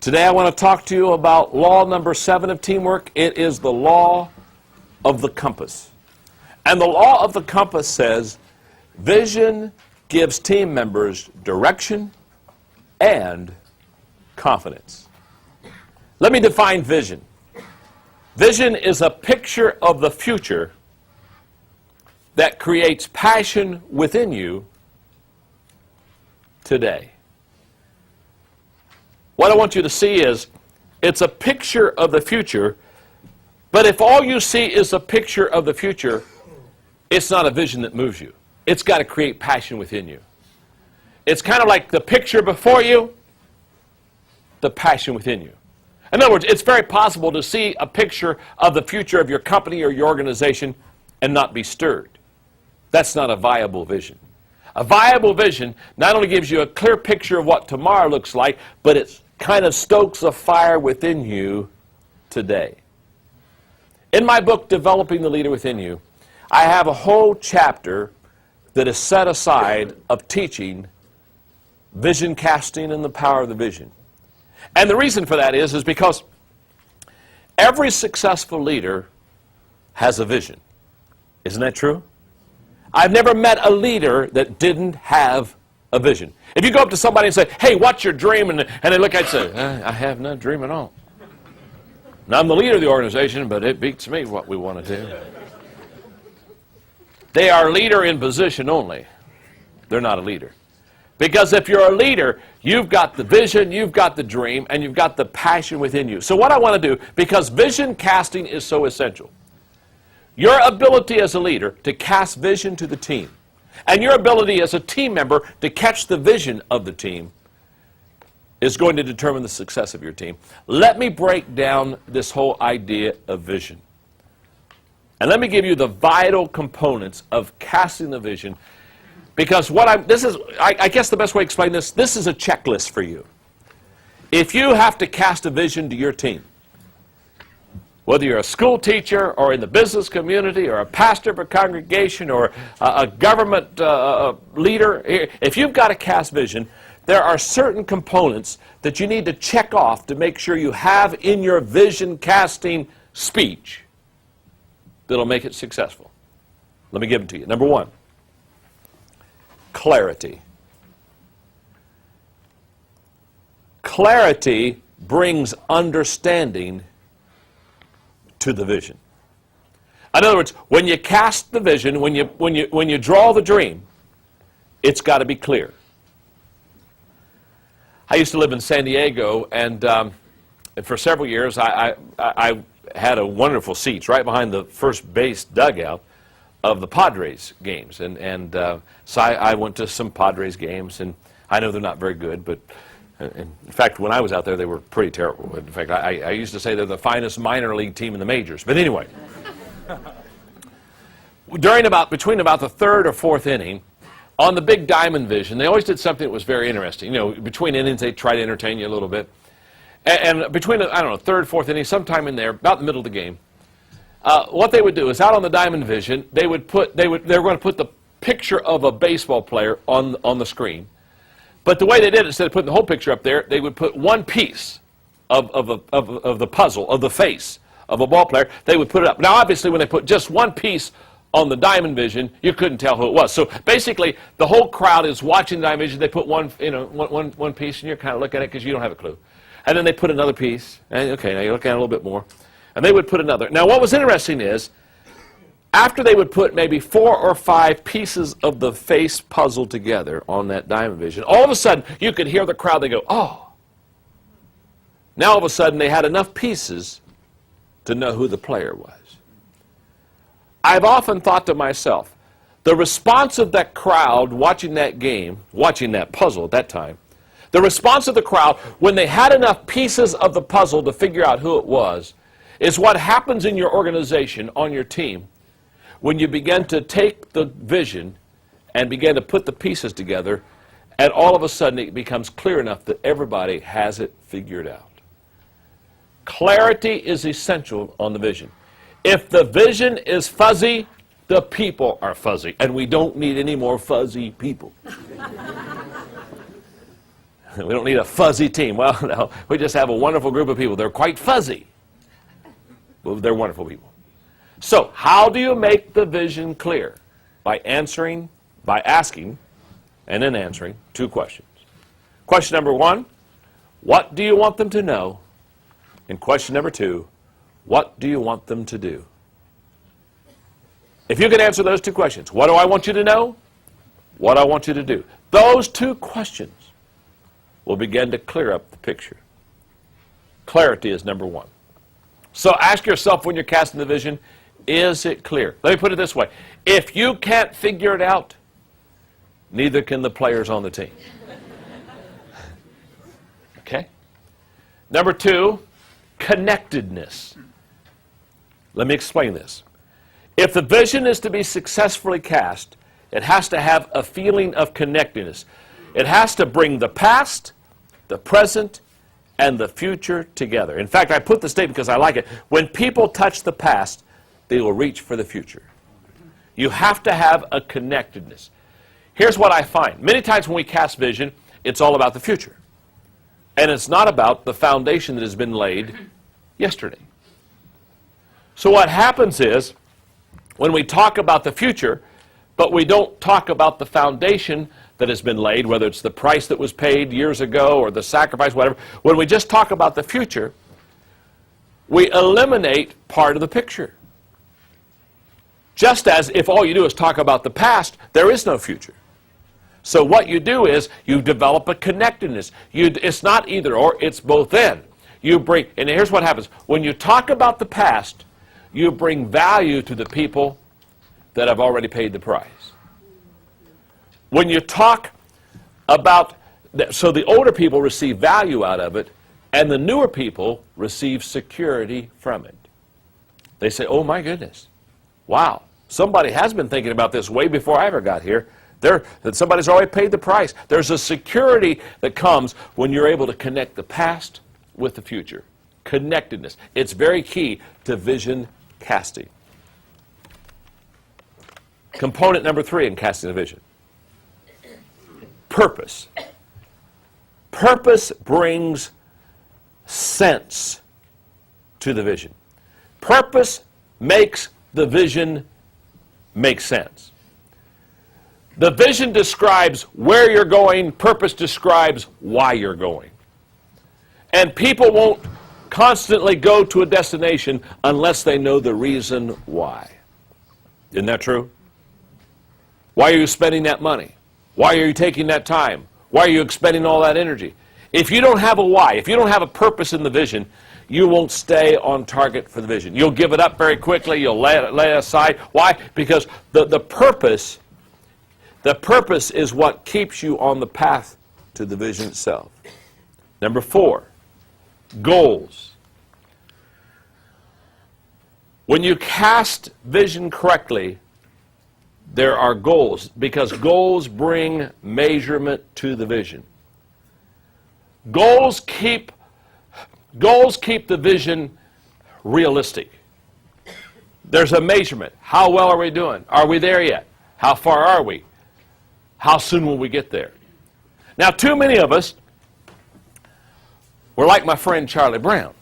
Today I want to talk to you about law number 7 of teamwork. It is the law of the compass. And the law of the compass says vision gives team members direction and confidence. Let me define vision. Vision is a picture of the future that creates passion within you today. What I want you to see is, it's a picture of the future, but if all you see is a picture of the future, it's not a vision that moves you. It's got to create passion within you. It's kind of like the picture before you, the passion within you. In other words, it's very possible to see a picture of the future of your company or your organization and not be stirred. That's not a viable vision. A viable vision not only gives you a clear picture of what tomorrow looks like, but it kind of stokes a fire within you today. In my book, Developing the Leader Within You, I have a whole chapter that is set aside of teaching vision casting and the power of the vision. And the reason for that is because every successful leader has a vision. Isn't that true? I've never met a leader that didn't have a vision. If you go up to somebody and say, hey, what's your dream? And they look at you and say, I have no dream at all. Now, I'm the leader of the organization, but it beats me what we want to do. They are a leader in position only. They're not a leader. Because if you're a leader, you've got the vision, you've got the dream, and you've got the passion within you. So what I want to do, because vision casting is so essential, your ability as a leader to cast vision to the team, and your ability as a team member to catch the vision of the team is going to determine the success of your team. Let me break down this whole idea of vision. And let me give you the vital components of casting the vision, because I guess the best way to explain this is a checklist for you. If you have to cast a vision to your team, whether you're a school teacher or in the business community or a pastor of a congregation or a government leader, if you've got to cast vision, there are certain components that you need to check off to make sure you have in your vision casting speech that'll make it successful. Let me give them to you. Number 1, clarity. Clarity brings understanding to the vision. In other words, when you cast the vision, when you draw the dream, it's got to be clear. I used to live in San Diego, and for several years I had a wonderful seats right behind the first base dugout of the Padres games, and so I went to some Padres games, and I know they're not very good, but in fact, when I was out there, they were pretty terrible. In fact, I used to say they're the finest minor league team in the majors. But anyway, between about the 3rd or 4th inning, on the big diamond vision, they always did something that was very interesting. You know, between innings, they try to entertain you a little bit. And between, 3rd, 4th inning, sometime in there, about the middle of the game, what they would do is out on the diamond vision, they were going to put the picture of a baseball player on the screen. But the way they did it, instead of putting the whole picture up there, they would put one piece of the puzzle, of the face of a ball player. They would put it up. Now, obviously, when they put just one piece on the diamond vision, you couldn't tell who it was. So basically, the whole crowd is watching the diamond vision. They put one piece, and you're kind of looking at it because you don't have a clue. And then they put another piece. And okay, now you look at it a little bit more. And they would put another. Now, what was interesting is, after they would put maybe 4 or 5 pieces of the face puzzle together on that diamond vision, all of a sudden, you could hear the crowd, they go, oh. Now, all of a sudden, they had enough pieces to know who the player was. I've often thought to myself, the response of that crowd watching that game, watching that puzzle at that time, the response of the crowd when they had enough pieces of the puzzle to figure out who it was, is what happens in your organization, on your team, when you begin to take the vision and begin to put the pieces together, and all of a sudden it becomes clear enough that everybody has it figured out. Clarity is essential on the vision. If the vision is fuzzy, the people are fuzzy, and we don't need any more fuzzy people. We don't need a fuzzy team. Well, no, we just have a wonderful group of people. They're quite fuzzy. Well, they're wonderful people. So, how do you make the vision clear? By asking, and then answering 2 questions. Question number 1, what do you want them to know? And question number 2, what do you want them to do? If you can answer those 2 questions, what do I want you to know? What do I want you to do? Those 2 questions will begin to clear up the picture. Clarity is number 1. So ask yourself when you're casting the vision, is it clear? Let me put it this way. If you can't figure it out, neither can the players on the team. Okay? Number 2, connectedness. Let me explain this. If the vision is to be successfully cast, it has to have a feeling of connectedness. It has to bring the past, the present, and the future together. In fact, I put the statement because I like it. When people touch the past, they will reach for the future. You have to have a connectedness. Here's what I find. Many times when we cast vision, it's all about the future. And it's not about the foundation that has been laid yesterday. So what happens is, when we talk about the future, but we don't talk about the foundation that has been laid, whether it's the price that was paid years ago or the sacrifice, whatever, when we just talk about the future, we eliminate part of the picture. Just as if all you do is talk about the past, there is no future. So what you do is you develop a connectedness. It's not either or, it's both and. And here's what happens. When you talk about the past, you bring value to the people that have already paid the price. When you talk about, so the older people receive value out of it, and the newer people receive security from it. They say, oh my goodness, wow, somebody has been thinking about this way before I ever got here. That somebody's already paid the price. There's a security that comes when you're able to connect the past with the future. Connectedness. It's very key to vision casting. Component number 3 in casting a vision. Purpose. Purpose brings sense to the vision. Purpose makes the vision make sense. The vision describes where you're going. Purpose describes why you're going. And people won't constantly go to a destination unless they know the reason why. Isn't that true? Why are you spending that money? Why are you taking that time? Why are you expending all that energy? If you don't have a why, if you don't have a purpose in the vision, you won't stay on target for the vision. You'll give it up very quickly. You'll lay it aside. Why? Because the purpose is what keeps you on the path to the vision itself. Number 4, goals. When you cast vision correctly, there are goals, because goals bring measurement to the vision. Goals keep the vision realistic. There's a measurement. How well are we doing? Are we there yet? How far are we? How soon will we get there? Now, too many of us, we're like my friend Charlie Brown.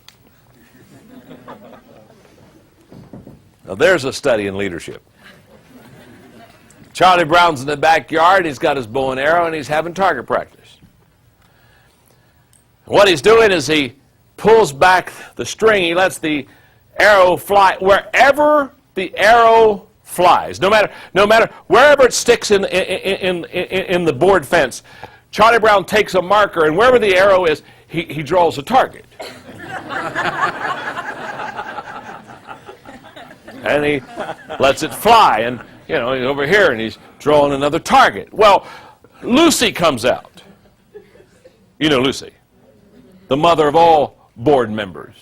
Now, there's a study in leadership. Charlie Brown's in the backyard, he's got his bow and arrow, and he's having target practice. What he's doing is he pulls back the string, he lets the arrow fly wherever the arrow flies. No matter wherever it sticks in the board fence, Charlie Brown takes a marker, and wherever the arrow is, he draws a target. And he lets it fly, and he's over here, and he's drawing another target. Well, Lucy comes out. You know Lucy, the mother of all board members.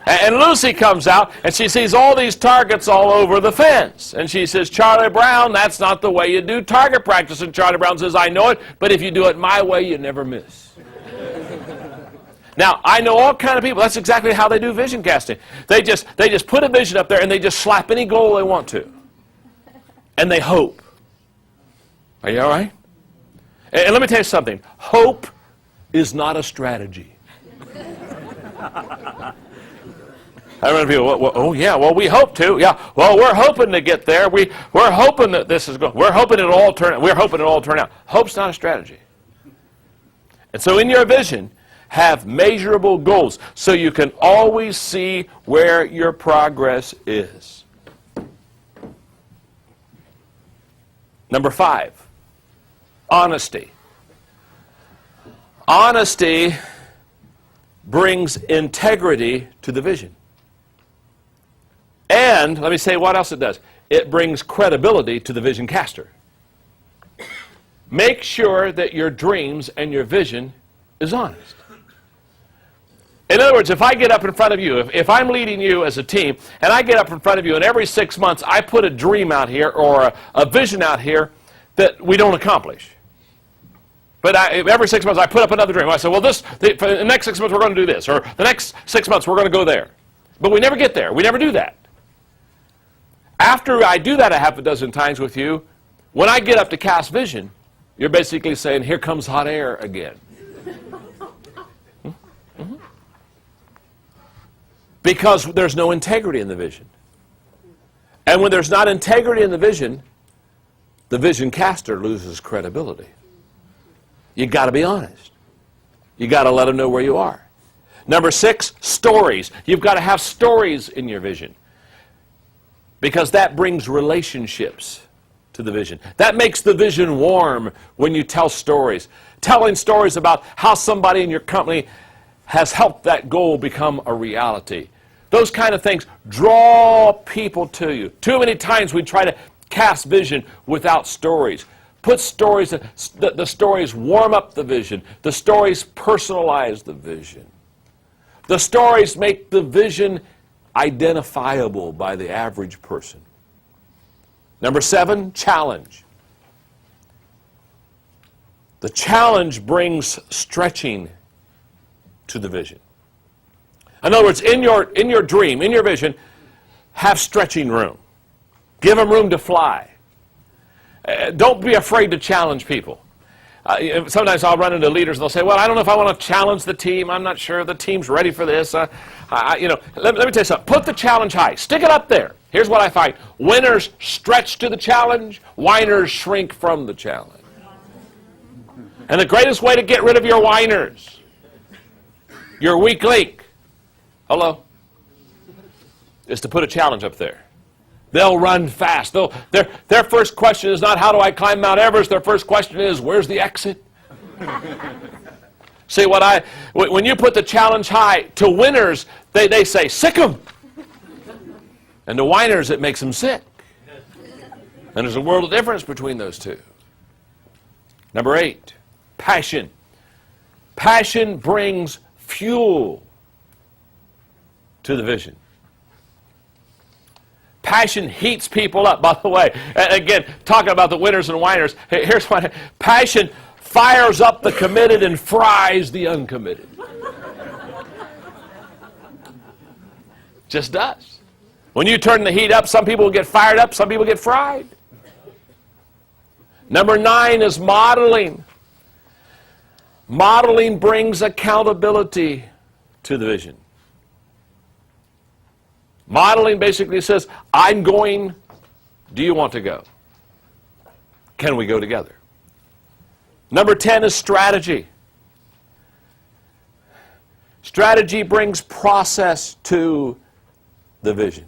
And Lucy comes out, and she sees all these targets all over the fence. And she says, Charlie Brown, that's not the way you do target practice. And Charlie Brown says, I know it, but if you do it my way, you never miss. Now, I know all kind of people. That's exactly how they do vision casting. They just put a vision up there, and they just slap any goal they want to. and they hope. Are you all right? And let me tell you something. Hope is not a strategy. I remember people, oh yeah, well we hope to. Yeah, well we're hoping to get there. We're hoping that this is going. We're hoping it'll all turn out. Hope's not a strategy. And so in your vision, have measurable goals so you can always see where your progress is. Number 5, honesty. Honesty brings integrity to the vision. And let me say what else it does. It brings credibility to the vision caster. Make sure that your dreams and your vision is honest. In other words, if I get up in front of you, if I'm leading you as a team, and I get up in front of you, and every 6 months I put a dream out here or a vision out here that we don't accomplish. But every 6 months I put up another dream. I say, well, for the next 6 months we're going to do this, or the next 6 months we're going to go there. But we never get there. We never do that. After I do that a half a dozen times with you, when I get up to cast vision, you're basically saying, here comes hot air again. Mm-hmm. Because there's no integrity in the vision. And when there's not integrity in the vision caster loses credibility. You got to be honest. You got to let them know where you are. Number 6, stories. You've got to have stories in your vision. Because that brings relationships to the vision. That makes the vision warm when you tell stories. Telling stories about how somebody in your company has helped that goal become a reality. Those kind of things draw people to you. Too many times we try to cast vision without stories. Put stories, the stories warm up the vision. The stories personalize the vision. The stories make the vision identifiable by the average person. Number 7, challenge. The challenge brings stretching to the vision. In other words, in your dream, in your vision, have stretching room. Give them room to fly. Don't be afraid to challenge people. Sometimes I'll run into leaders and they'll say, well, I don't know if I want to challenge the team. I'm not sure the team's ready for this. Let me tell you something. Put the challenge high. Stick it up there. Here's what I find. Winners stretch to the challenge. Whiners shrink from the challenge. And the greatest way to get rid of your whiners, your weak link, is to put a challenge up there. They'll run fast. Their first question is not, how do I climb Mount Everest? Their first question is, where's the exit? See, when you put the challenge high, to winners, they say, sick 'em. And to whiners, it makes them sick. And there's a world of difference between those two. Number 8, passion. Passion brings fuel to the vision. Passion heats people up. By the way, again, talking about the winners and whiners, here's what passion fires up the committed and fries the uncommitted. Just does. When you turn the heat up, some people get fired up, some people get fried. Number 9 is modeling. Modeling brings accountability to the vision. Modeling basically says, I'm going, do you want to go? Can we go together? Number 10 is strategy. Strategy brings process to the vision.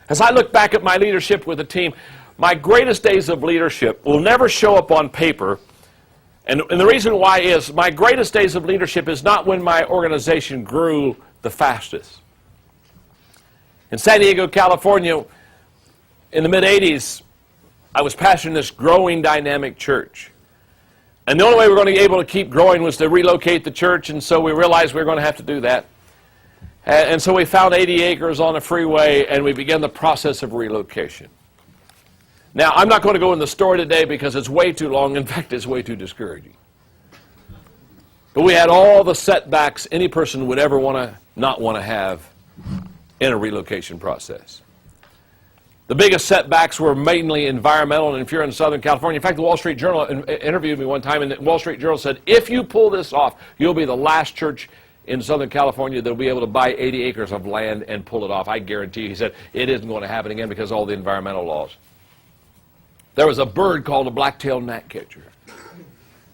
As I look back at my leadership with a team, my greatest days of leadership will never show up on paper. And the reason why is my greatest days of leadership is not when my organization grew the fastest. In San Diego, California, in the mid-'80s, I was pastoring this growing dynamic church. And the only way we were going to be able to keep growing was to relocate the church, and so we realized we were going to have to do that. And so we found 80 acres on a freeway, and we began the process of relocation. Now, I'm not going to go in the story today because it's way too long. In fact, it's way too discouraging. But we had all the setbacks any person would ever not want to have in a relocation process. The biggest setbacks were mainly environmental, and if you're in Southern California, in fact, the Wall Street Journal interviewed me one time, and the Wall Street Journal said, if you pull this off, you'll be the last church in Southern California that'll be able to buy 80 acres of land and pull it off. I guarantee you, he said, it isn't going to happen again because of all the environmental laws. There was a bird called a black-tailed gnatcatcher.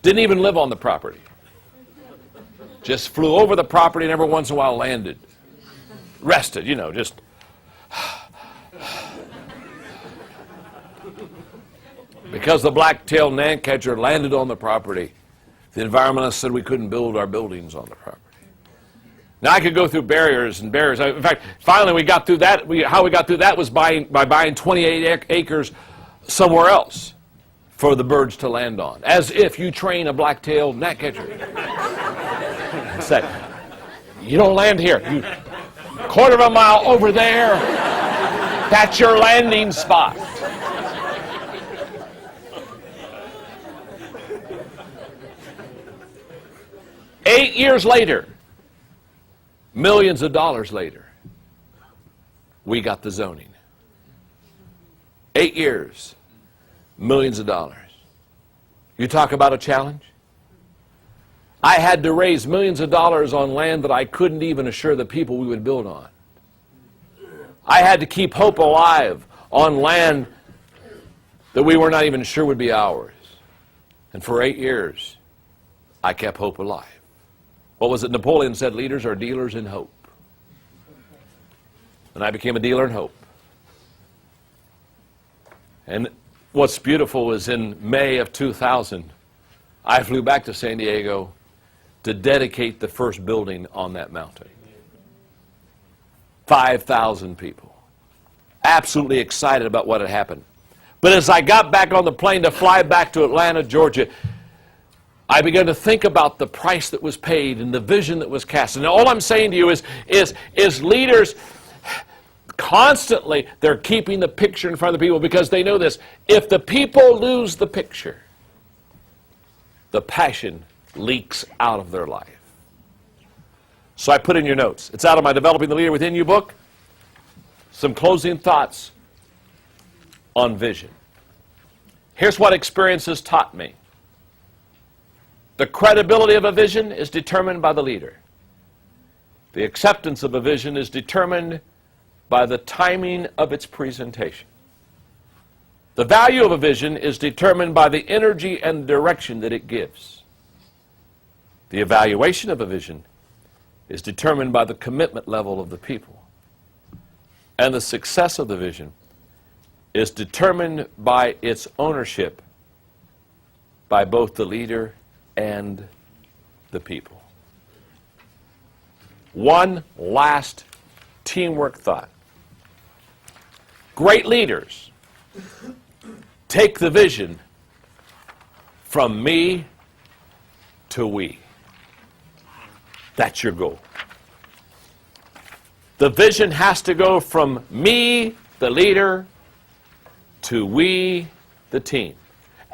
Didn't even live on the property. Just flew over the property and every once in a while landed. Rested, you know, just... Because the black-tailed gnatcatcher landed on the property, the environmentalists said we couldn't build our buildings on the property. Now, I could go through barriers and barriers. In fact, finally we got through that. How we got through that was by buying 28 acres somewhere else for the birds to land on. As if you train a black-tailed gnatcatcher. Say, you don't land here. You quarter of a mile over there. That's your landing spot. $8 years later, millions of dollars later, we got the zoning. 8 years, millions of dollars. You talk about a challenge? I had to raise millions of dollars on land that I couldn't even assure the people we would build on. I had to keep hope alive on land that we were not even sure would be ours. And for 8 years, I kept hope alive. What was it Napoleon said? Leaders are dealers in hope. And I became a dealer in hope. And what's beautiful is in May of 2000, I flew back to San Diego to dedicate the first building on that mountain. 5,000 people. Absolutely excited about what had happened. But as I got back on the plane to fly back to Atlanta, Georgia, I began to think about the price that was paid and the vision that was cast. And all I'm saying to you is leaders constantly, they're keeping the picture in front of the people because they know this. If the people lose the picture, the passion leaks out of their life. So I put in your notes. It's out of my Developing the Leader Within You book. Some closing thoughts on vision. Here's what experience has taught me. The credibility of a vision is determined by the leader. The acceptance of a vision is determined by the timing of its presentation. The value of a vision is determined by the energy and direction that it gives. The evaluation of a vision is determined by the commitment level of the people. And the success of the vision is determined by its ownership by both the leader and the people. One last teamwork thought. Great leaders take the vision from me to we. That's your goal. The vision has to go from me, the leader, to we, the team.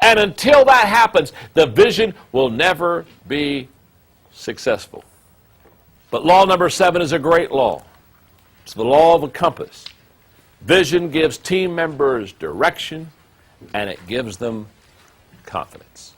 And until that happens, the vision will never be successful. But law number 7 is a great law. It's the law of a compass. Vision gives team members direction, and it gives them confidence.